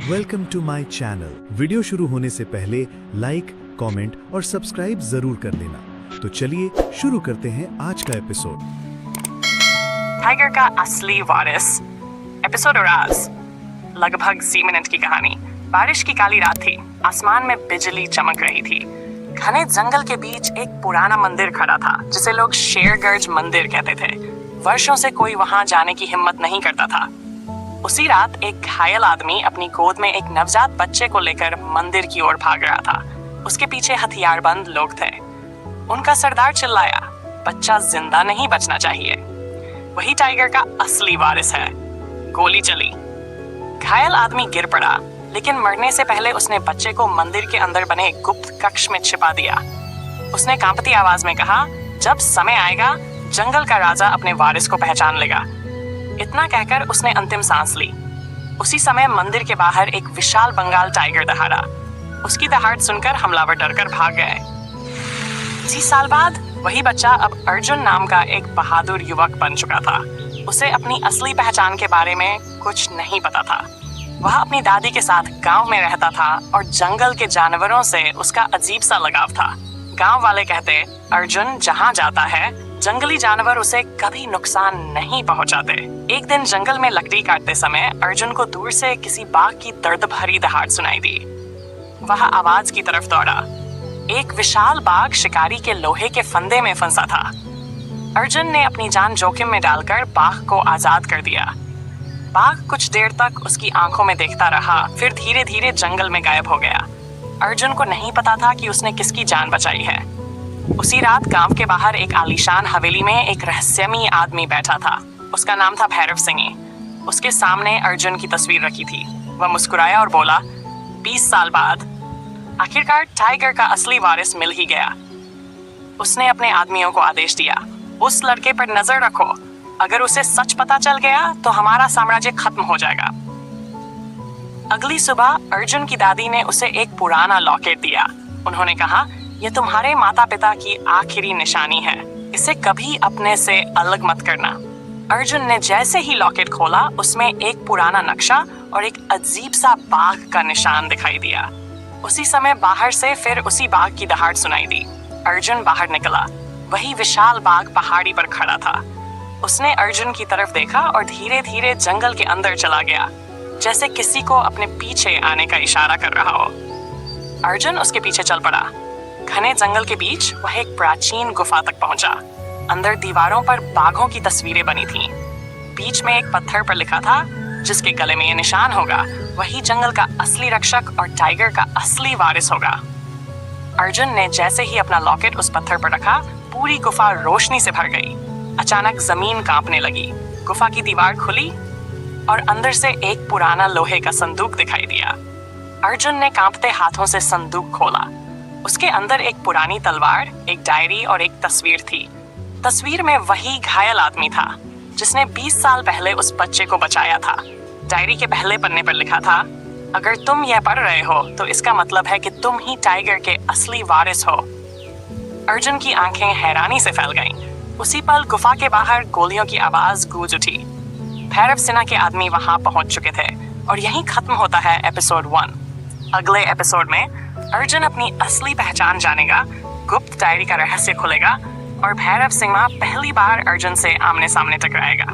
Welcome to my channel. Video शुरू होने से पहले लाइक, कमेंट और सब्सक्राइब जरूर कर लेना। तो चलिए शुरू करते हैं आज का एपिसोड। टाइगर का असली वारिस, एपिसोड राज। लगभग 3 मिनट की कहानी। बारिश की काली रात थी, आसमान में बिजली चमक रही थी। घने जंगल के बीच एक पुराना मंदिर खड़ा था जिसे लोग शेरगर्ज मंदिर कहते थे। वर्षों से कोई वहां जाने की हिम्मत नहीं करता था। उसी रात एक घायल आदमी अपनी गोद में एक नवजात बच्चे को लेकर मंदिर की ओर भाग रहा था। उसके पीछे हथियारबंद लोग थे। उनका सरदार चिल्लाया, बच्चा जिंदा नहीं बचना चाहिए। वही टाइगर का असली वारिस है। गोली चली, घायल आदमी गिर पड़ा, लेकिन मरने से पहले उसने बच्चे को मंदिर के अंदर बने गुप्त कक्ष में छिपा दिया। उसने कांपती आवाज में कहा, जब समय आएगा जंगल का राजा अपने वारिस को पहचान लेगा। इतना कहकर उसने अंतिम सांस ली। उसी समय मंदिर के बाहर एक विशाल बंगाल टाइगर दहाड़ा। उसकी दहाड़ सुनकर हमलावर डरकर भाग गए। 30 साल बाद वही बच्चा अब अर्जुन नाम का एक बहादुर युवक बन चुका था। उसे अपनी असली पहचान के बारे में कुछ नहीं पता था। वह अपनी दादी के साथ गांव में रहता था और जंगल के जानवरों से उसका अजीब सा लगाव था। गांव वाले कहते, अर्जुन जहां जाता है जंगली जानवर उसे कभी नुकसान नहीं पहुंचाते। एक दिन जंगल में लकड़ी काटते समय अर्जुन को दूर से किसी बाघ की दर्द भरी दहाड़ सुनाई दी। वह आवाज की तरफ दौड़ा। एक विशाल बाघ शिकारी के लोहे के फंदे में फंसा था। अर्जुन ने अपनी जान जोखिम में डालकर बाघ को आजाद कर दिया। बाघ कुछ देर तक उसकी आंखों में देखता रहा, फिर धीरे धीरे जंगल में गायब हो गया। अर्जुन को नहीं पता था कि उसने किसकी जान बचाई है। उसी रात गांव के बाहर एक आलीशान हवेली में एक रहस्यमयी आदमी बैठा था। उसका नाम था भैरव सिंह। उसके सामने अर्जुन की तस्वीर रखी थी। वह मुस्कुराया और बोला, 20 साल बाद आखिरकार टाइगर का असली वारिस मिल ही गया। उसने अपने आदमियों को आदेश दिया, उस लड़के पर नजर रखो। अगर उसे सच पता चल गया तो हमारा साम्राज्य खत्म हो जाएगा। अगली सुबह अर्जुन की दादी ने उसे एक पुराना लॉकेट दिया। उन्होंने कहा, यह तुम्हारे माता पिता की आखिरी निशानी है। इसे कभी अपने से अलग मत करना। अर्जुन ने जैसे ही लॉकेट खोला, उसमें एक पुराना नक्शा और एक अजीब सा बाघ का निशान दिखाई दिया। उसी समय बाहर से फिर उसी बाघ की दहाड़ सुनाई दी। अर्जुन बाहर निकला। वही विशाल बाघ पहाड़ी पर खड़ा था। उसने अर्जुन की तरफ देखा और धीरे धीरे जंगल के अंदर चला गया, जैसे किसी को अपने पीछे आने का इशारा कर रहा हो। अर्जुन उसके पीछे चल पड़ा। घने जंगल के बीच वह एक प्राचीन गुफा तक पहुंचा। अंदर दीवारों पर बाघों की तस्वीरें बनी थीं। बीच में एक पत्थर पर लिखा था, जिसके गले में यह निशान होगा वही जंगल का असली रक्षक और टाइगर का असली वारिस होगा। अर्जुन ने जैसे ही अपना लॉकेट उस पत्थर पर रखा, पूरी गुफा रोशनी से भर गई। अचानक जमीन कांपने लगी। गुफा की दीवार खुली और अंदर से एक पुराना लोहे का संदूक दिखाई दिया। अर्जुन ने कांपते हाथों से संदूक खोला। उसके अंदर एक पुरानी तलवार, एक डायरी और एक तस्वीर थी। तस्वीर में वही घायल आदमी था जिसने 20 साल पहले उस बच्चे को बचाया था। डायरी के पहले पन्ने पर लिखा था, अगर तुम यह पढ़ रहे हो तो इसका मतलब है कि तुम ही टाइगर के असली वारिस हो। अर्जुन की आंखें हैरानी से फैल गईं। उसी पल गुफा के बाहर गोलियों की आवाज गूंज उठी। भैरव सेना के आदमी वहां पहुंच चुके थे और यहीं खत्म होता है एपिसोड 1। अगले एपिसोड में अर्जुन अपनी असली पहचान जानेगा, गुप्त डायरी का रहस्य खुलेगा और भैरव सिंह पहली बार अर्जुन से आमने सामने टकराएगा।